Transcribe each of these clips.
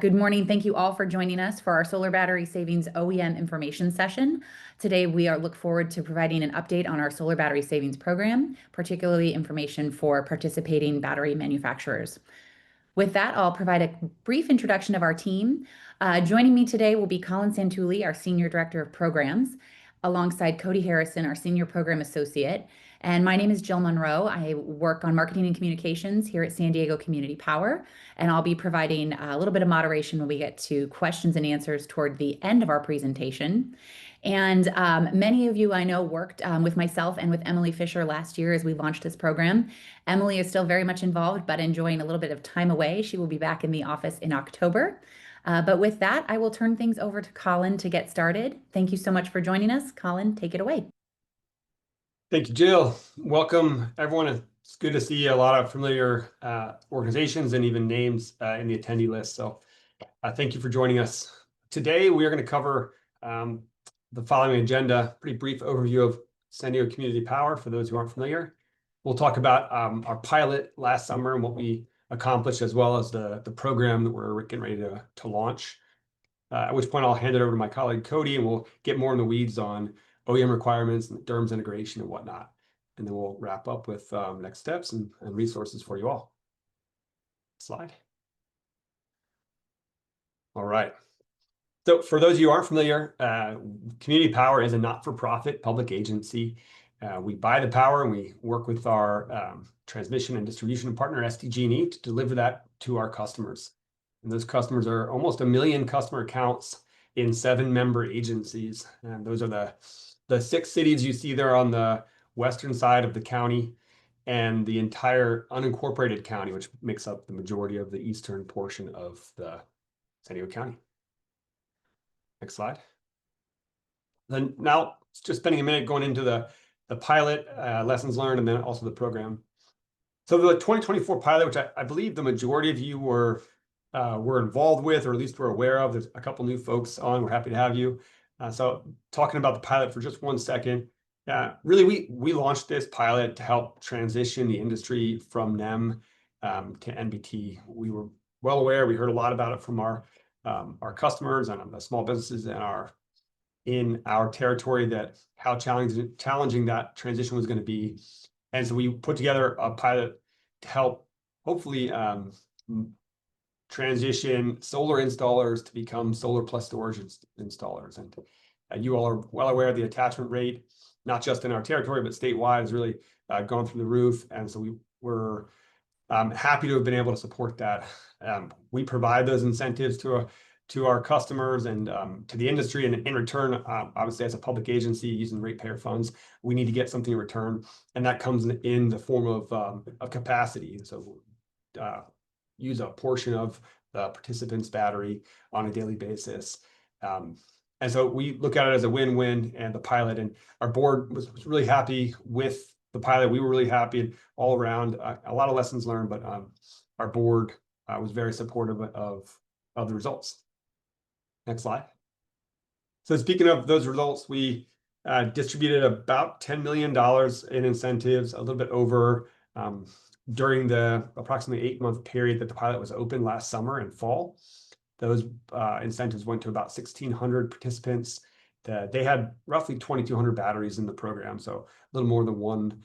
Good morning. Thank you all for joining us for our solar battery savings OEM information session. Today, we look forward to providing an update on our solar battery savings program, particularly information for participating battery manufacturers. With that, I'll provide a brief introduction of our team. Joining me today will be Colin Santulli, our Senior Director of Programs, alongside Cody Harrison, our Senior Program Associate. And my name is Jill Monroe. I work on marketing and communications here at San Diego Community Power, and I'll be providing a little bit of moderation when we get to questions and answers toward the end of our presentation. And many of you I know worked with myself and with Emily Fisher last year as we launched this program. Emily is still very much involved, but enjoying a little bit of time away. She will be back in the office in October. But with that, I will turn things over to Colin to get started. Thank you so much for joining us. Colin, take it away. Thank you, Jill. Welcome, everyone. It's good to see a lot of familiar organizations and even names in the attendee list. So thank you for joining us. Today, we are going to cover the following agenda, pretty brief overview of San Diego Community Power for those who aren't familiar. We'll talk about our pilot last summer and what we accomplished, as well as the program that we're getting ready to launch. At which point I'll hand it over to my colleague Cody, and we'll get more in the weeds on OEM requirements and DERMS integration and whatnot. And then we'll wrap up with next steps and resources for you all. Slide. All right. So for those of you who aren't familiar, Community Power is a not-for-profit public agency. We buy the power and we work with our transmission and distribution partner, SDG&E, to deliver that to our customers. And those customers are almost 1 million customer accounts in 7 member agencies. And those are the 6 cities you see there on the western side of the county and the entire unincorporated county, which makes up the majority of the eastern portion of the San Diego County. Next slide. Then now, just spending a minute going into the pilot, lessons learned, and then also the program. So the 2024 pilot, which I believe the majority of you were involved with, or at least were aware of. There's a couple new folks on. We're happy to have you. So talking about the pilot for just one second. Really, we launched this pilot to help transition the industry from NEM to NBT. We were well aware. We heard a lot about it from our customers and the small businesses in our territory, that how challenging that transition was going to be. And so we put together a pilot to help hopefully transition solar installers to become solar plus storage installers. And you all are well aware of the attachment rate, not just in our territory, but statewide, has really gone through the roof. And so we were happy to have been able to support that. We provide those incentives to our customers and to the industry. And in return, obviously, as a public agency using ratepayer funds, we need to get something in return. And that comes in the form of capacity. So use a portion of the participant's battery on a daily basis. And so we look at it as a win-win, and the pilot, and our board was really happy with the pilot. We were really happy all around. A lot of lessons learned, but our board was very supportive of the results. Next slide. So speaking of those results, we distributed about $10 million in incentives, a little bit over, during the approximately 8-month period that the pilot was open last summer and fall. Those incentives went to about 1,600 participants. They had roughly 2,200 batteries in the program, so a little more than one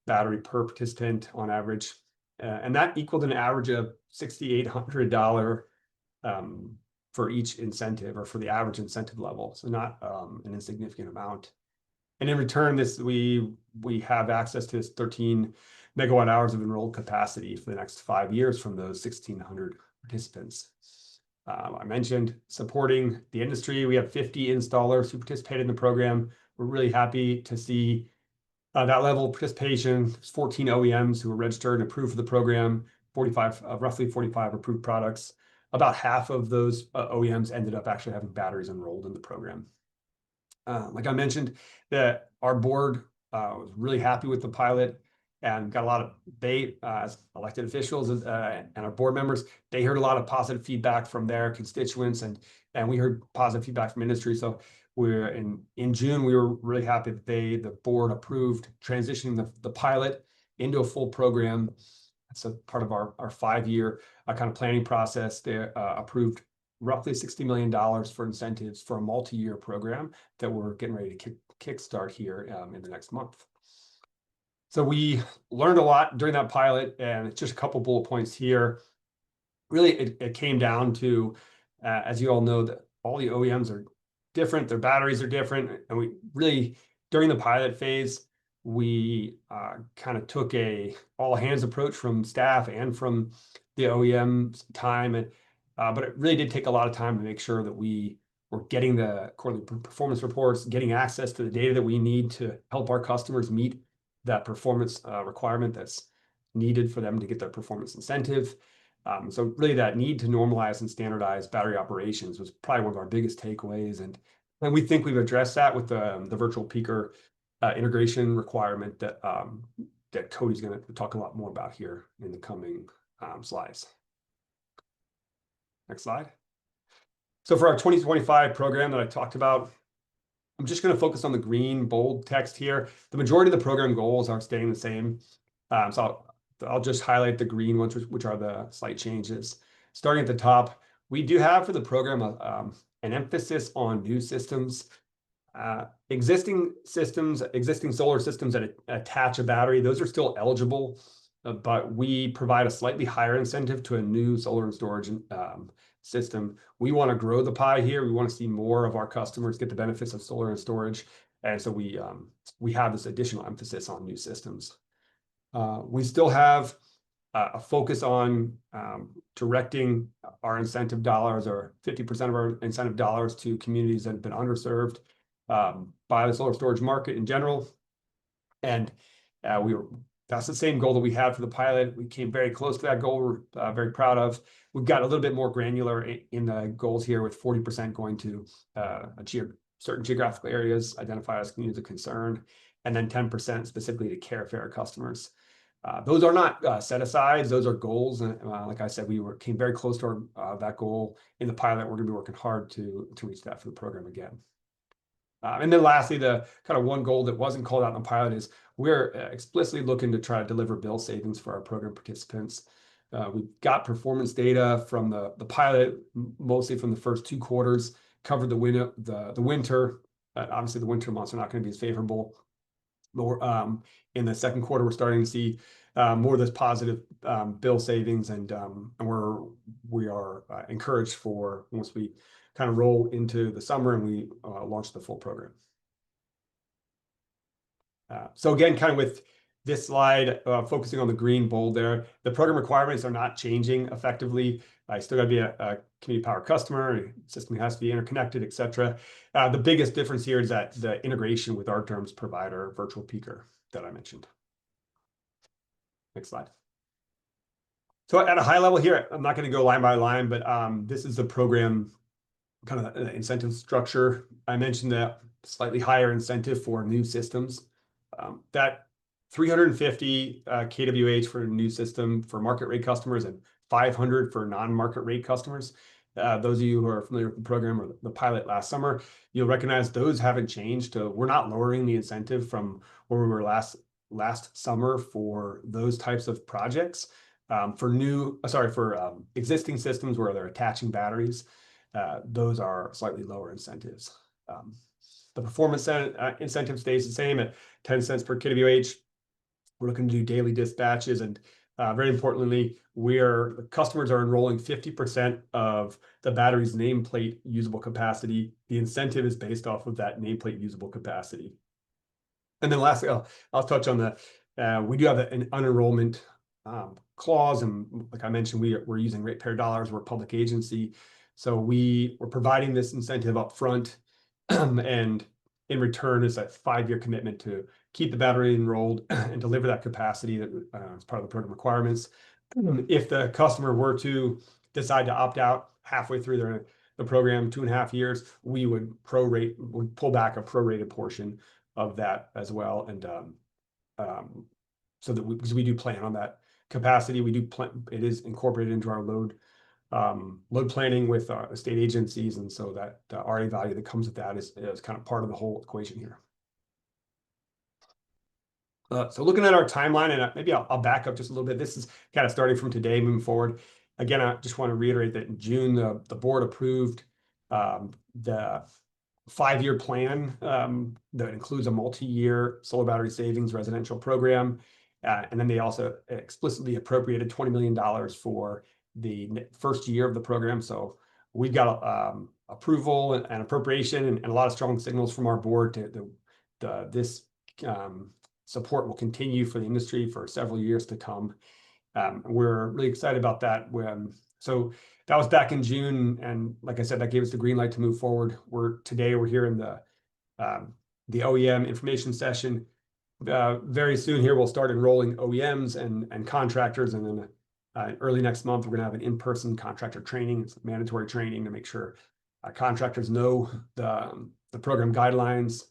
battery per participant on average. And that equaled an average of $6,800 for each incentive, or for the average incentive level. So not an insignificant amount. And in return, we have access to this 13 megawatt hours of enrolled capacity for the next 5 years from those 1,600 participants. I mentioned supporting the industry. We have 50 installers who participated in the program. We're really happy to see that level of participation. There's 14 OEMs who were registered and approved for the program, roughly 45 approved products. About half of those OEMs ended up actually having batteries enrolled in the program. Like I mentioned, that our board was really happy with the pilot, and got a lot of, as elected officials and our board members, they heard a lot of positive feedback from their constituents, and we heard positive feedback from industry. So we're in June, we were really happy that the board approved transitioning the pilot into a full program. So part of our 5-year kind of planning process. They approved roughly $60 million for incentives for a multi-year program that we're getting ready to kickstart here in the next month. So we learned a lot during that pilot, and it's just a couple bullet points here. Really, it came down to, as you all know, that all the OEMs are different, their batteries are different, and we really, during the pilot phase, we kind of took a all-hands approach from staff and from the OEM's time, and but it really did take a lot of time to make sure that we were getting the quarterly performance reports, getting access to the data that we need to help our customers meet that performance requirement that's needed for them to get their performance incentive. So really that need to normalize and standardize battery operations was probably one of our biggest takeaways. And we think we've addressed that with the virtual peaker integration requirement that that Cody's going to talk a lot more about here in the coming slides. Next slide. So for our 2025 program that I talked about, I'm just going to focus on the green bold text here. The majority of the program goals are staying the same. So I'll just highlight the green ones, which are the slight changes. Starting at the top, we do have for the program an emphasis on new systems. Existing solar systems that attach a battery, those are still eligible, but we provide a slightly higher incentive to a new solar and storage system. We want to grow the pie here. We want to see more of our customers get the benefits of solar and storage, and so we have this additional emphasis on new systems. We still have a focus on directing our incentive dollars, or 50% of our incentive dollars, to communities that have been underserved by the solar storage market in general. And that's the same goal that we had for the pilot. We came very close to that goal. We're very proud of. We've got a little bit more granular in the goals here, with 40% going to certain geographical areas identified as communities of concern, and then 10% specifically to care fair customers. Those are not set asides; those are goals. And like I said, we came very close to that goal in the pilot. We're going to be working hard to reach that for the program again. And then lastly, the kind of one goal that wasn't called out in the pilot is we're explicitly looking to try to deliver bill savings for our program participants. We've got performance data from the pilot, mostly from the first 2 quarters, covered the winter. Obviously, the winter months are not going to be as favorable. But in the second quarter, we're starting to see more of this positive bill savings, and we are encouraged for once we kind of roll into the summer and we launch the full program. So again, kind of with this slide, focusing on the green bold there, the program requirements are not changing effectively. I still got to be a community power customer, system has to be interconnected, et cetera. The biggest difference here is that the integration with our terms provider, virtual peaker, that I mentioned. Next slide. So at a high level here, I'm not going to go line by line, but this is the program kind of incentive structure. I mentioned that slightly higher incentive for new systems. That 350 kWh for a new system for market rate customers, and 500 for non-market rate customers. Those of you who are familiar with the program or the pilot last summer, you'll recognize those haven't changed. We're not lowering the incentive from where we were last summer for those types of projects. For existing systems where they're attaching batteries, those are slightly lower incentives. The performance incentive stays the same at 10 cents per kWh. We're looking to do daily dispatches, and very importantly, the customers are enrolling 50% of the battery's nameplate usable capacity. The incentive is based off of that nameplate usable capacity. And then lastly, I'll touch on we do have an unenrollment clause, and like I mentioned, we're using ratepayer dollars. We're a public agency, so we're providing this incentive up front, and in return is a 5-year commitment to keep the battery enrolled and deliver that capacity that as part of the program requirements. If the customer were to decide to opt out halfway through the program, 2.5 years, we would pull back a prorated portion of that as well, and so that because we do plan on that capacity, it is incorporated into our load planning with state agencies, and so that RA value that comes with that is kind of part of the whole equation here. So looking at our timeline, and maybe I'll back up just a little bit. This is kind of starting from today, moving forward. Again, I just want to reiterate that in June, the board approved the 5-year plan that includes a multi-year solar battery savings residential program. And then they also explicitly appropriated $20 million for the first year of the program. So we've got approval and appropriation and a lot of strong signals from our board to this support will continue for the industry for several years to come. We're really excited about that. So that was back in June, and like I said, that gave us the green light to move forward. Today we're here in the OEM information session. Very soon here we'll start enrolling OEMs and contractors, and then early next month we're going to have an in-person contractor training. It's mandatory training to make sure contractors know the program guidelines.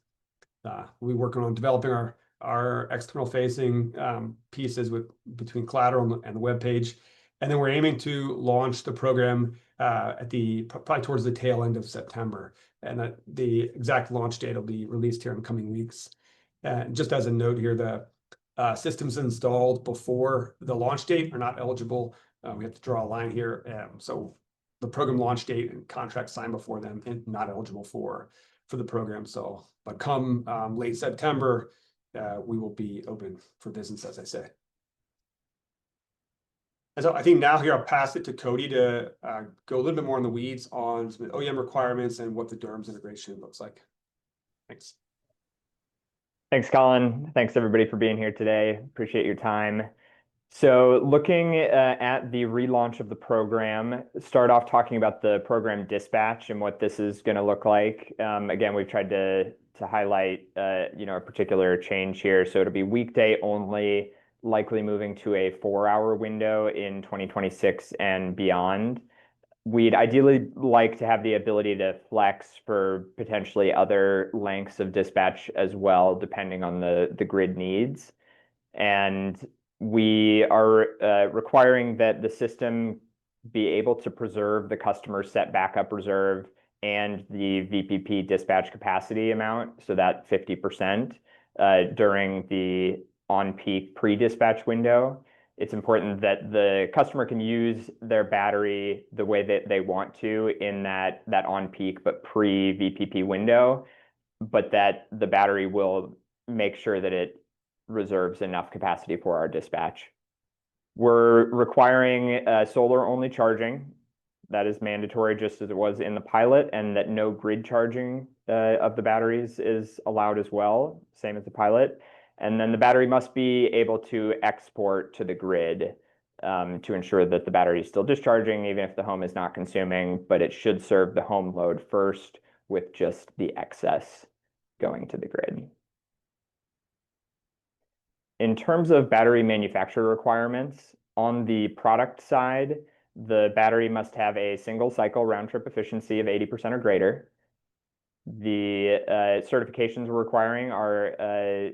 We'll be working on developing our external facing pieces between collateral and the web page. And then we're aiming to launch the program probably towards the tail end of September. And the exact launch date will be released here in the coming weeks. Just as a note here, the systems installed before the launch date are not eligible. We have to draw a line here. So the program launch date and contract signed before them and not eligible for the program. So, but come late September, we will be open for business, as I say. And so I think now here I'll pass it to Cody to go a little bit more in the weeds on some OEM requirements and what the DERMS integration looks like. Thanks. Thanks, Colin. Thanks everybody for being here today. Appreciate your time. So looking at the relaunch of the program, start off talking about the program dispatch and what this is going to look like. Again, we've tried to highlight a particular change here. So it'll be weekday only, likely moving to a 4-hour window in 2026 and beyond. We'd ideally like to have the ability to flex for potentially other lengths of dispatch as well, depending on the grid needs. And we are requiring that the system be able to preserve the customer set backup reserve and the VPP dispatch capacity amount, so that 50% during the on-peak pre-dispatch window. It's important that the customer can use their battery the way that they want to in that on-peak but pre-VPP window, but that the battery will make sure that it reserves enough capacity for our dispatch. We're requiring solar-only charging. That is mandatory, just as it was in the pilot, and that no grid charging of the batteries is allowed as well, same as the pilot. And then the battery must be able to export to the grid to ensure that the battery is still discharging, even if the home is not consuming, but it should serve the home load first with just the excess going to the grid. In terms of battery manufacturer requirements, on the product side, the battery must have a single cycle round trip efficiency of 80% or greater. The certifications we're requiring are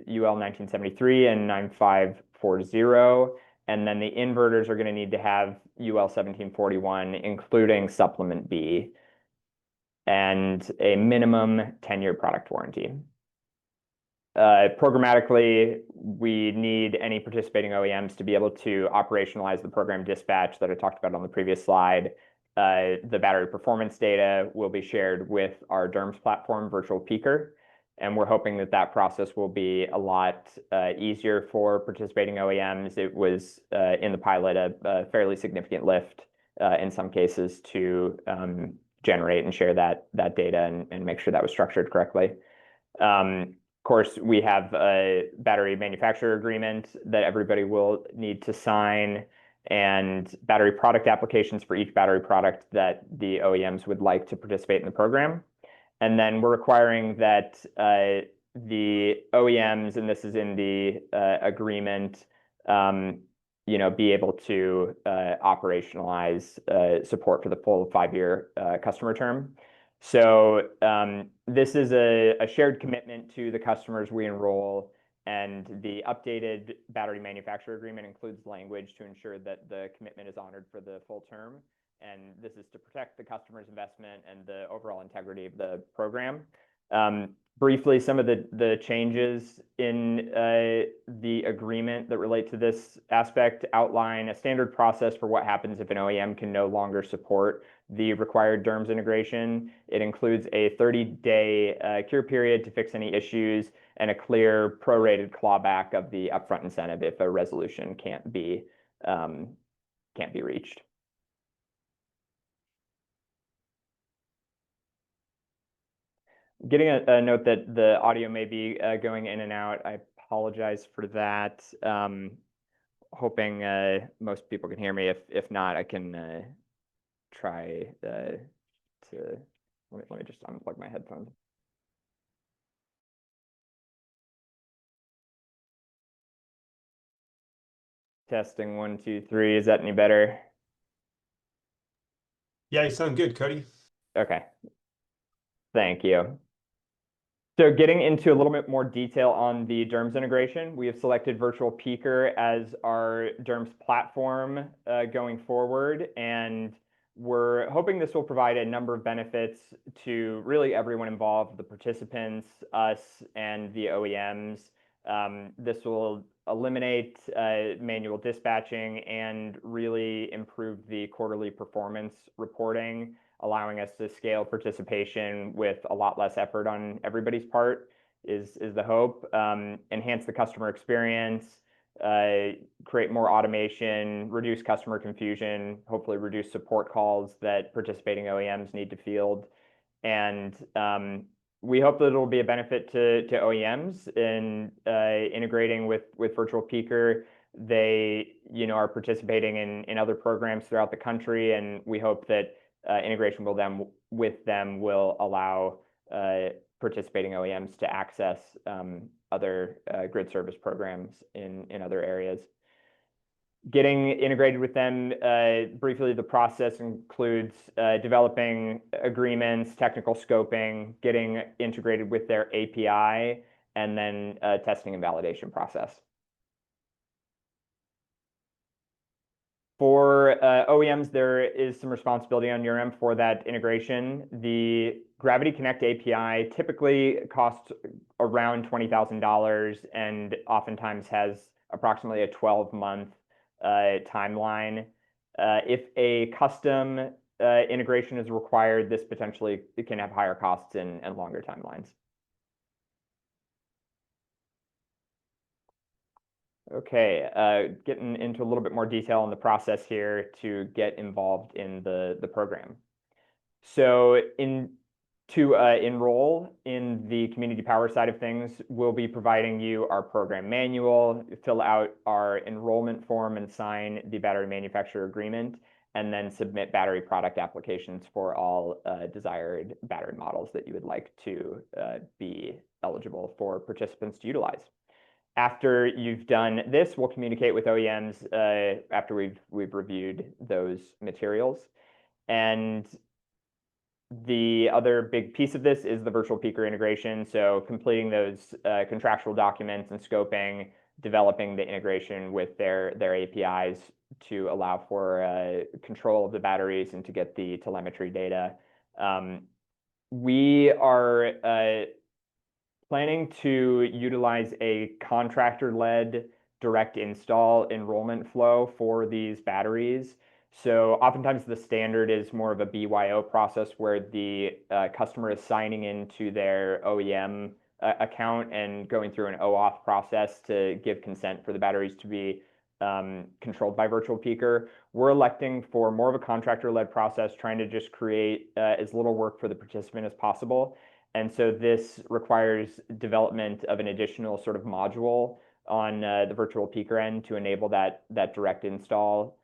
UL 1973 and 9540, and then the inverters are going to need to have UL 1741, including supplement B, and a minimum 10-year product warranty. Programmatically, we need any participating OEMs to be able to operationalize the program dispatch that I talked about on the previous slide. The battery performance data will be shared with our DERMS platform, Virtual Peaker, and we're hoping that that process will be a lot easier for participating OEMs. It was in the pilot a fairly significant lift in some cases to generate and share that data and make sure that was structured correctly. Of course, we have a battery manufacturer agreement that everybody will need to sign, and battery product applications for each battery product that the OEMs would like to participate in the program. And then we're requiring that the OEMs, and this is in the agreement, be able to operationalize support for the full 5-year customer term. So this is a shared commitment to the customers we enroll, and the updated battery manufacturer agreement includes language to ensure that the commitment is honored for the full term. And this is to protect the customer's investment and the overall integrity of the program. Briefly, some of the changes in the agreement that relate to this aspect outline a standard process for what happens if an OEM can no longer support the required DERMS integration. It includes a 30-day cure period to fix any issues and a clear prorated clawback of the upfront incentive if a resolution can't be reached. Getting a note that the audio may be going in and out. I apologize for that. Hoping most people can hear me. If not, I can try to let me just unplug my headphones. Testing 1, 2, 3. Is that any better? Yeah, you sound good, Cody. Okay. Thank you. So getting into a little bit more detail on the DERMS integration, we have selected Virtual Peaker as our DERMS platform going forward, and we're hoping this will provide a number of benefits to really everyone involved, the participants, us, and the OEMs. This will eliminate manual dispatching and really improve the quarterly performance reporting, allowing us to scale participation with a lot less effort on everybody's part is the hope. Enhance the customer experience, create more automation, reduce customer confusion, hopefully reduce support calls that participating OEMs need to field. And we hope that it'll be a benefit to OEMs in integrating with Virtual Peaker. They are participating in other programs throughout the country, and we hope that integration with them will allow participating OEMs to access other grid service programs in other areas. Getting integrated with them, briefly, the process includes developing agreements, technical scoping, getting integrated with their API, and then testing and validation process. For OEMs, there is some responsibility on your end for that integration. The Gravity Connect API typically costs around $20,000 and oftentimes has approximately a 12-month timeline. If a custom integration is required, this potentially can have higher costs and longer timelines. Okay, getting into a little bit more detail on the process here to get involved in the program. So to enroll in the community power side of things, we'll be providing you our program manual, fill out our enrollment form and sign the battery manufacturer agreement, and then submit battery product applications for all desired battery models that you would like to be eligible for participants to utilize. After you've done this, we'll communicate with OEMs after we've reviewed those materials. And the other big piece of this is the Virtual Peaker integration. So completing those contractual documents and scoping, developing the integration with their APIs to allow for control of the batteries and to get the telemetry data. We are planning to utilize a contractor-led direct install enrollment flow for these batteries. So oftentimes the standard is more of a BYO process where the customer is signing into their OEM account and going through an OAuth process to give consent for the batteries to be controlled by Virtual Peaker. We're electing for more of a contractor-led process, trying to just create as little work for the participant as possible. And so this requires development of an additional sort of module on the Virtual Peaker end to enable that direct install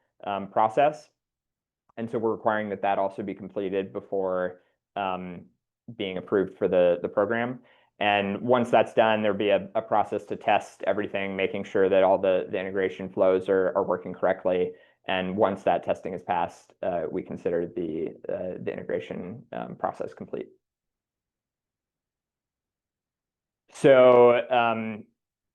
process. And so we're requiring that also be completed before being approved for the program. And once that's done, there'll be a process to test everything, making sure that all the integration flows are working correctly. And once that testing is passed, we consider the integration process complete. So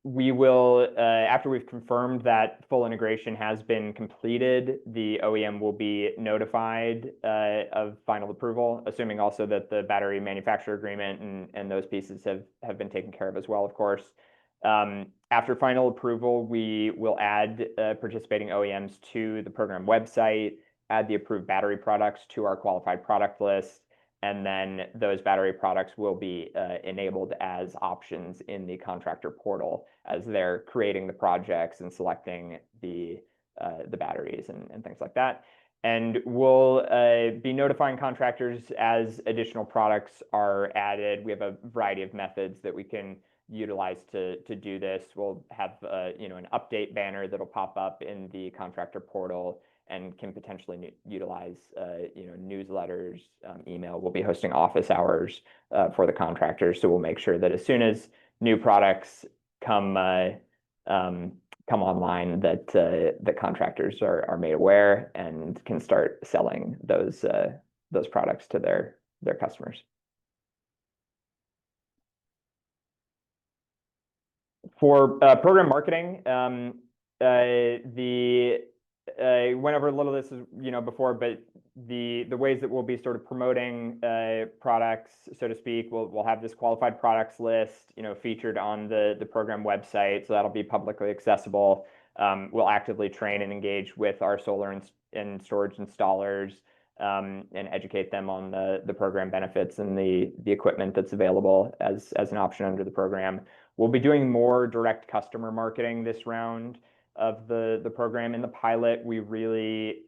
we will, after we've confirmed that full integration has been completed, the OEM will be notified of final approval, assuming also that the battery manufacturer agreement and those pieces have been taken care of as well, of course. After final approval, we will add participating OEMs to the program website, add the approved battery products to our qualified product list, and then those battery products will be enabled as options in the contractor portal as they're creating the projects and selecting the batteries and things like that. And we'll be notifying contractors as additional products are added. We have a variety of methods that we can utilize to do this. We'll have an update banner that'll pop up in the contractor portal and can potentially utilize newsletters, email. We'll be hosting office hours for the contractors, so we'll make sure that as soon as new products come online, that the contractors are made aware and can start selling those products to their customers. For program marketing, went over a little of this before, but the ways that we'll be sort of promoting products, so to speak, we'll have this qualified products list, featured on the program website, so that'll be publicly accessible. We'll actively train and engage with our solar and storage installers and educate them on the program benefits and the equipment that's available as an option under the program. We'll be doing more direct customer marketing this round of the program. In the pilot, we really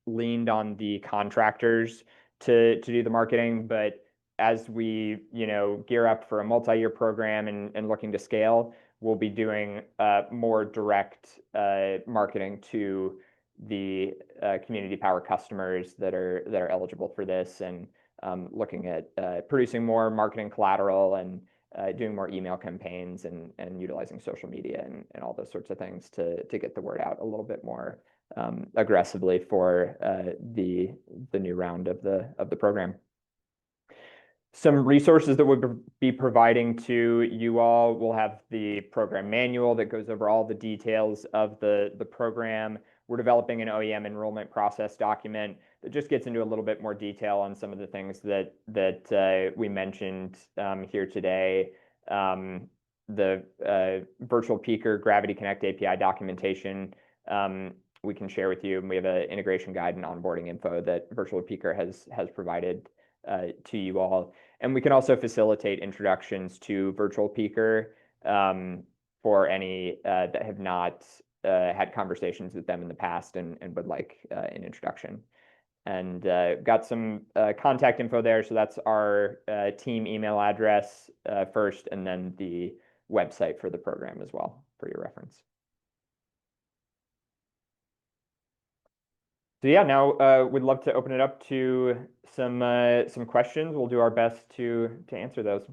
leaned on the contractors to do the marketing, but as we gear up for a multi-year program and looking to scale, we'll be doing more direct marketing to the community power customers that are eligible for this, and looking at producing more marketing collateral and doing more email campaigns and utilizing social media and all those sorts of things to get the word out a little bit more aggressively for the new round of the program. Some resources that we'll be providing to you all. We'll have the program manual that goes over all the details of the program. We're developing an OEM enrollment process document that just gets into a little bit more detail on some of the things that we mentioned here today. The virtual peaker Gravity Connect API documentation we can share with you, and we have an integration guide and onboarding info that Virtual Peaker has provided to you all. And we can also facilitate introductions to Virtual Peaker for any that have not had conversations with them in the past and would like an introduction. And got some contact info there. So that's our team email address first, and then the website for the program as well for your reference. So yeah, now we'd love to open it up to some questions. We'll do our best to answer those.